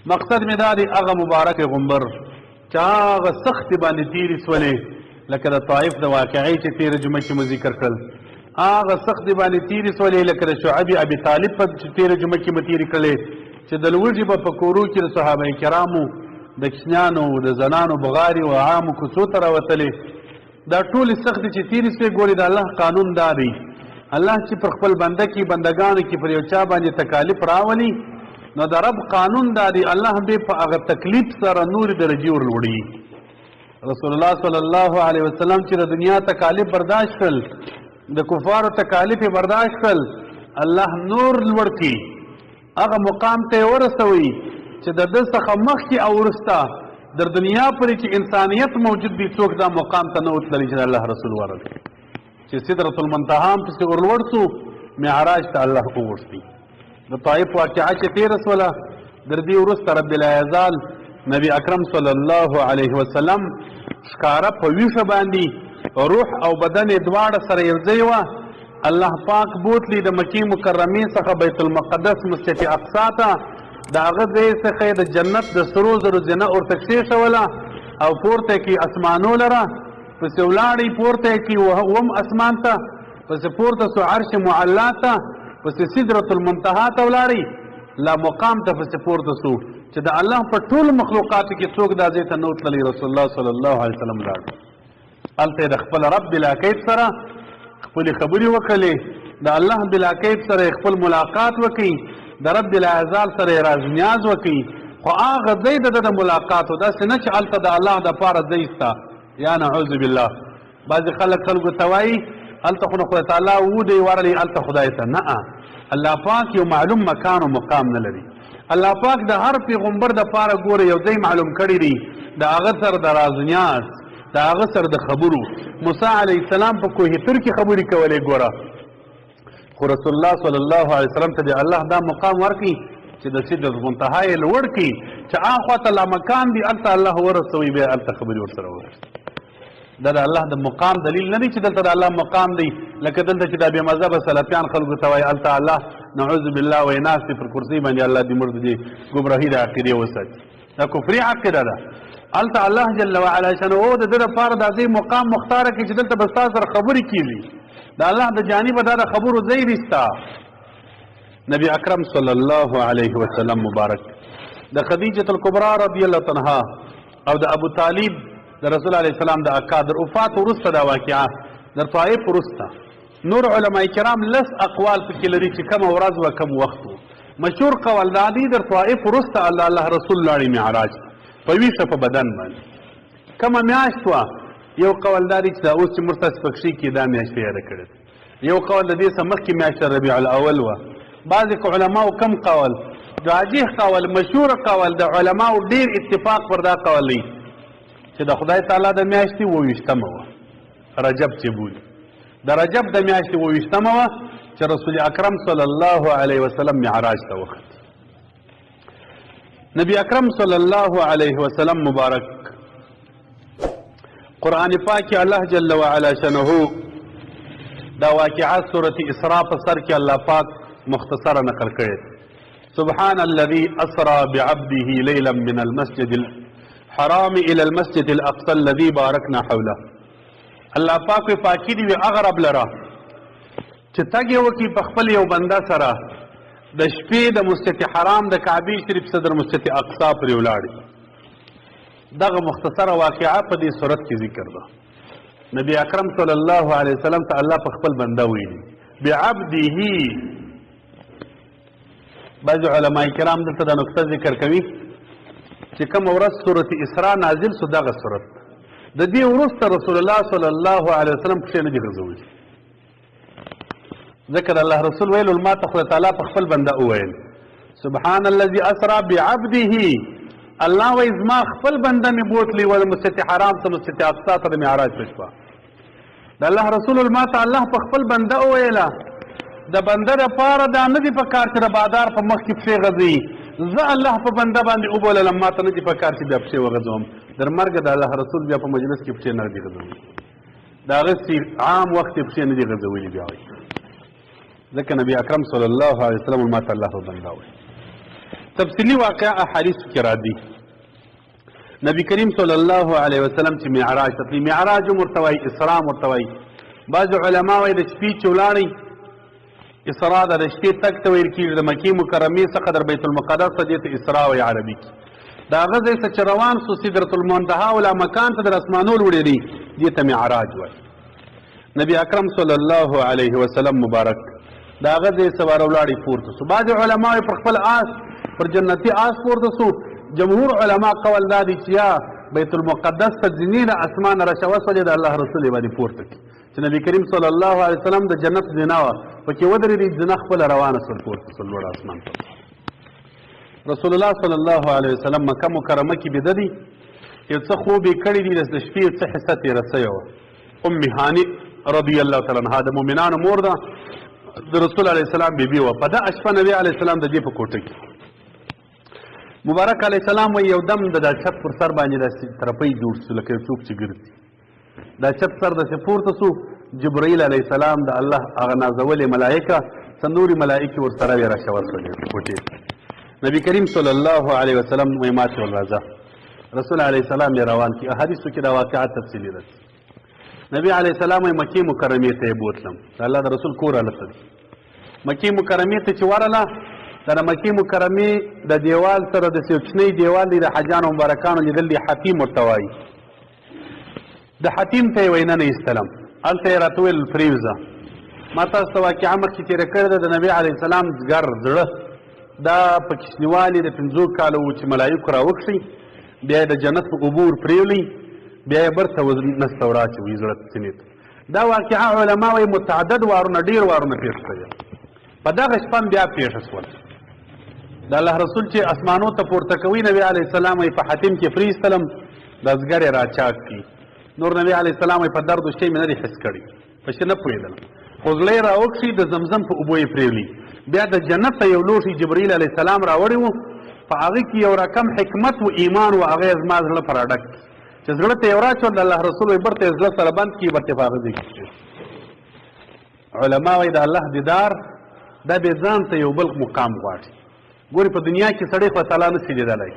مقصد مې دا دی هغه مبارک غمبر چې هغه سختې باندې تېرې سولې لکه د طائف د واقعې چې تېره جمعه کې مو ذکر کړل هغه سختې باندې تېرې سولې لکه د شعب ابي طالب په تېره جمعه کې مو تېرې کړلې چې د لوږې به په کورو کې د صحابه کرامو د کشنیانو د زنانو بغاري او عامو کوڅو ته راوتلې دا ټولې سختې چې تېرې سوې ګورې د الله قانون دا دی الله چې پر خپل بنده کې بندګانو کې پر یو چا باندې تکالیف راولي نو د رب قانون دا دی الله به په هغه تکلیف سره نورې درجې ورلوړي رسول الله صلی الله علیه وسلم چې د دنیا تکالیف برداشت کړل د کفارو تکالیف برداشت کړل الله نور لوړ کړي هغه مقام ته ورسوي چې د ده څخه مخکې او وروسته در دنیا پورې چې انسانیت موجود دی څوک دا مقام ته نه وتللی چې د الله رسول ورغی چې سدرة المنتهى هم پسې ورلوړ سو معراج ته الله وغوښتي د طائف واقعه چې تېره سوله در دې وروسته رب العزال نبی اکرم صلی الله علیه وسلم ښکاره په ویښه باندې روح او بدن یې دواړه سره یو ځای وه الله پاک بوتلی د مکې مکرمې څخه بیت المقدس مسجد اقصا ته د هغه ځای څخه یې د جنت د سرو زرو زینه ورته کښېښوله او پورته یې کړي اسمانو لره پسې ولاړئ پورته یې کړي اووم اسمان ته پسې پورته سو عرش معلا ته پسې سدرة المنتهى ته ولاړئ لا مقام ته پسې پورته سو چې د الله په ټولو مخلوقاتو کې څوک دا ځای ته نه وتللی رسول الله صلی الله علیه وسلم ولاړ هلته یې د خپل رب بلاکیف سره خپلې خبرې وکړلې د الله بلاکیف سره یې خپل ملاقات وکړي د رب العزال سره یې راز نیاز وکړي خو هغه ځای د ده د ملاقات و داسې نه چې هلته د الله دپاره ځای سته یا نعوذ بالله بعضې خلکو ته وایي هلته خو نو خدای تعالی ودی ورلی هلته خدای ته نه الله پاک یو معلوم مکان او مقام نه لري الله پاک د هر پیغمبر دپاره ګوره یو ځای معلوم کړی دی د هغه سره د راز نیاز د هغه سره د خبرو موسی علیه السلام په کوه طور کې خبرې کولې ګوره خو رسول الله صلی الله علیه وسلم ته د الله دا مقام ورکړي چې د سدرة المنتهى یې لوړ کړي چې هاخوا ته لا مکان دی هلته الله ورسوي بیا هلته خبرې ورسره وکړي دا د الله د مقام دلیل نه دی چې دلته د الله مقام دی لکه دلته چې دا بې مذهبه سلفیان خلکو ته وایي هلته الله نعوذ بالله وایي ناست دی پر کرسۍ باندې الله دې موږ د دې ګمراهي د عقیدې وساتي دا کفري عقیده ده هلته الله جل وعلا شانه د ده دپاره دا ځای مقام مختاره کړي چې دلته به ستا سره خبرې کېږي د الله د جانبه دا د خبرو ځای دی ستا نبی اکرم صلی الله علیه وسلم مبارک د خدیجة الکبرا رضی الله عنها او د ابو طالب د رسول علیه السلام د اکا در وفات وروسته دا واقعه در طائف وروسته نور علما کرام لس اقوال پکې لري چې کومه ورځ و کوم وخت و مشهور قول دا دی در طائف وروسته الله رسول لاړي معراج په ویښه په بدن باندې کومه میاشت وه یو قول دا دی چې دا اوس چې موږ تاسې پکښې کې دا میاشت یاده کړې یو قول د دې څه مخکې میاشت ربیع الاول وه بعضې علماو کم قول راجح قول مشهور قول د علماو ډېر اتفاق پر دا قول دی چې د خدای تعالی د میاشتې اوویشتمه وه رجب چې بولي د رجب د میاشتې اوویشتمه وه چې رسول اکرم صلی الله علیه وسلم معراج ته وخت نبی اکرم صلی الله علیه وسلم مبارک قرآن پاک الله جل وعلا شانه دا واقعه سورة اسراء په سر کې الله پاک مختصره نقل کړی سبحان الذي اسرى بعبده ليلا من المسجد الحرام الى المسجد الاقصى الذي باركنا حوله الله پاک پاکی دی اغرب لرا چې تګ یې وکړي په خپل یو بنده سره د شپې د مسجد حرام د کعبې شریف صدر مسجد اقصا پرې ولاړي دغه مختصره واقعه په دې صورت کې ذکر ده نبی اکرم صلی الله علیه وسلم ته الله په خپل بنده ویلي بعبده بعض علما کرام دلته دا نقطه ذکر کوي چې کوم ورځ سورة اسراء نازل سو دغه صورت د دې وروسته رسول الله صلی الله علیه وسلم پښې نه دي غځولي ذکر الله رسول ویلو ما ته خدای تعالی په خپل بنده وویل سبحان الذي اسرى بعبده الله وی زما خپل بنده مې بوتلی ول مسجد حرام ته مسجد اقصا ته د معراج په شپه د الله رسول ما ته الله په خپل بنده وویله د بنده دپاره دا نه دي په کار چې د بادار په مخ کې پښې غځوي زه الله په بنده باندې وبوللم ما ته نه دي په کار چې بیا پښې وغځوم در مرګه د الله رسول بیا په مجلس کې پښې نه دي غځولي د هغه عام وخت یې پښې نه دي غځولي بیا وایي ځکه نبی اکرم صلی الله علیه وسلم ما ته الله په بنده وایي تفصیلی واقعا احادیث کې راځي. نبی کریم صلی الله علیه وسلم چې معراج ته معراج مرتوی اسراء مرتوی بعض علما وايي د شپې چې ولاړی اسراء د شپې تک ته ویل کېږي د مکې مکرمې څخه در بیت المقدس ته دې اسراء وایي عربي کې. دا هغه ځای څخه چې روان سو سدرة المنتهى ولا مکان ته در اسمانو لوړېدی دې ته معراج وایي. نبی اکرم صلی الله علیه وسلم مبارک دا هغه ځای څخه ولاړی پورته سو. بعض علما پر خپل آس پر جنتی آس پورته سو. جمهور علما قول دا دي چې یا بیت المقدس ته ځینې د اسمان راشوه سولې د الله رسول یې باندې پورته کړي چې نبی کریم صلی الله علیه وسلم د جنت زنا وه پکې ودرېدي زنا خپله روانه سول پورته سول لوړ اسمان ته. رسول الله صلی الله علیه وسلم مکه مکرمه کې بیده دي یو څه خوب یې کړي دي د شپې څه حصه تېره سوې وه. ام هاني رضی الله تعالی عنها د مؤمنانو مور ده د رسول علیه السلام بیبي وه. په دغه شپه نبي علیه السلام د دې په کوټه کې مبارک علیه السلام وایي یو دم د دا چت پر سر باندې داسې ترپۍ جوړ سو لکه څوک چې ګرځي. دا چت سر داسې پورته سو. جبرائیل علیه السلام د الله هغه نازولې ملایکه څه نورې ملایکې ورسره یې راشوه سولې کوټې ته. نبی کریم صلی الله علیه وسلم وایي ماتې والراځه رسول علیه السلام یې روان کړي. احادیثو کې دا واقعات تفصیلي ده. نبی علیه السلام وایي مکې مکرمې ته یې بوتلم. د الله د رسول کور هلته دی. مکې مکرمې ته چې ورله دا د مکې مکرمې د دیوال سره د کوچنی دیوال دی د حاجانو مبارکانو لیدل دی حتیم ورته وایي. د حتیم ته یې وایي نه ایستلم هلته یې راته وویل پرېوځه. ما تاسو ته واقعه مخکې تېره کړې ده د نبي علیه السلام ځګر زړه دا په کوچنیوالي د 5 کالو و چې ملایکو راوکښئ بیا یې د جنت په اوبو ور پرېولئ بیا یې برته نسته ور اچوئ زړه سینې ته. دا واقعه علما وایي متعدد وارونه ډېر وارونه پېښ شوې. په دغه شپه بیا پېښه شول. د الله رسول چې اسمانو ته پورته کوي نبی علیه السلام یې په حتیم کې پرېستلم د ځګر یې راچاک کړي. نور نبی علیه السلام یې په درد و شی مې نه دی حس کړی په شي نه پوهېدلم خو زړه یې راوکښي د زمزم په اوبو یې پرېولي. بیا د جنت ته یو لوښی جبرائیل علیه السلام راوړی و په هغه کې یو رقم حکمت و ایمان و هغه یې زما زړه په راډک چې زړه ته یې وراچول د الله رسول وایي برته یې زړه سره بند کړي برته یې په هغه ځای کې علما وایي د الله دیدار دا بې ځان ته یو بل مقام غواړي. ګورې په دنیا کې سړی خو تعالی نشي لیدلی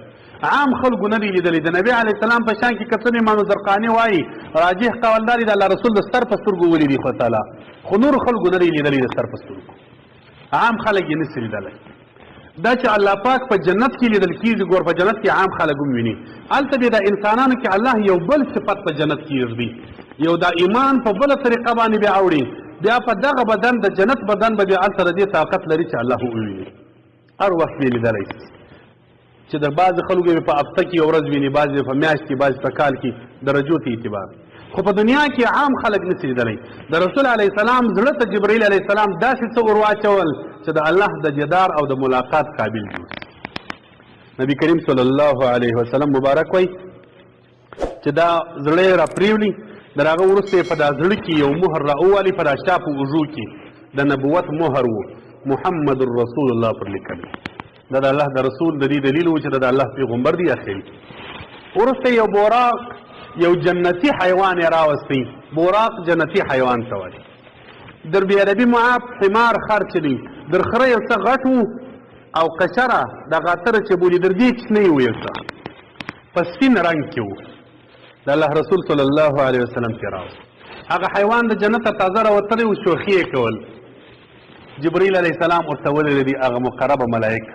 عام خلکو نه دي لیدلی. د نبي علیه السلام په شان کې که څه امام زرقاني وایي راجح قول دا دی د الله رسول د ستر په سترګو ولیدي خو تعالی خو نورو خلکو نه دی لیدلی د ستر په سترګو عام خلک یې نشي لیدلی. دا چې الله پاک په جنت کې لیدل کېږي ګور په جنت کې عام خلک هم ویني. هلته دی د انسانانو کې الله یو بل صفت په جنت کې ږدي یو دا ایمان په بله طریقه باندې بیا اوړي بیا په دغه بدن د جنت بدن به بیا هلته د دې طاقت لري چې الله وویني هر وخت یې لیدلی چې د بعضې خلکو یې په هفته کې یو ورځ ویني بعضې په میاشت کې بعضې په کال کې درجو ته اعتبار خو په دنیا کې عام خلک نشي لیدلی. د رسول علیه السلام زړه ته جبرائیل علیه السلام داسې څه ور واچول چې د الله د دیدار او د ملاقات قابل جوړ. نبی کریم صلی الله علیه وسلم مبارک وایي چې دا زړه یې را پرېولي در هغه وروسته یې په دا زړه کې یو مهر را ووالي په دا شا په اوږو کې د نبوت مهر و محمد رسول الله پر لیکلی. دا د الله د رسول د دې دلیل و چې دا د الله پیغمبر دی اخري. وروسته یو بوراق یو جنتی حیوان یې راوستی. بوراق جنتی حیوان ته وایي. در بې ادبي معاف حمار خر چې دی در خره یو څه غټ و او قشره د غاتره چې بولي در دې کوچنی و یو څه په سپین رنګ کې و. د الله رسول صلی الله علیه وسلم کې راوست. هغه حیوان د جنت تازه راوتلی و شوخي یې کول. جبرائیل علیه السلام ورته ولېدی دي هغه مقربه ملایکه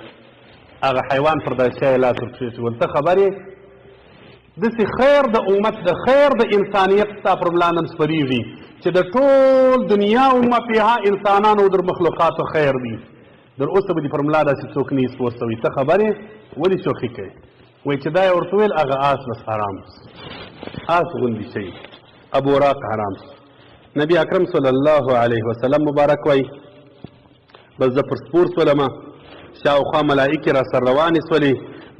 هغه حیوان پر دا شی لاس ورکړي ورته خبر یې داسې خیر د امت د خیر د انسانیت ستا پر ملا نن سپرېږي چې د ټول دنیا وما فیها انسانانو در مخلوقاتو خیر دي در اوسه به دې پر ملا داسې څوک نه ایست وستوي. ته خبر یې ولې شوخي کوې وایي چې دا یې ورته ویل هغه آس بس حرام آس غوندې شی ابو راق حرام. نبی اکرم صلی الله علیه وسلم مبارک وایي بس زه پر سپور سولمه شاوخوا ملائکې را سر روانې سولې.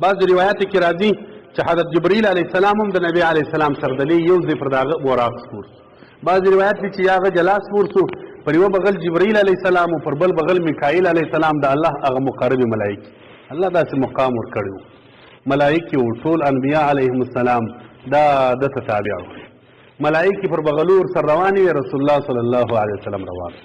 بعضو روایاتو کې راځي چې حضرت جبرائیل علیه السلام هم د نبی علیه السلام سردلی یو ځای پر د هغه بوراق سپور سو. بعضې روایت دي چې هغه جلا سپور سو پر یوه بغل جبرائیل علیه السلام او پر بل بغل میکائیل علیه السلام د الله هغه مقربې ملایکې الله داسې مقام ورکړی و. ملائکې و ټول انبیا علیهم السلام دا دته تابع و. ملائکې پر بغلو ورسره روانې وې رسول الله صلی الله علیه وسلم روان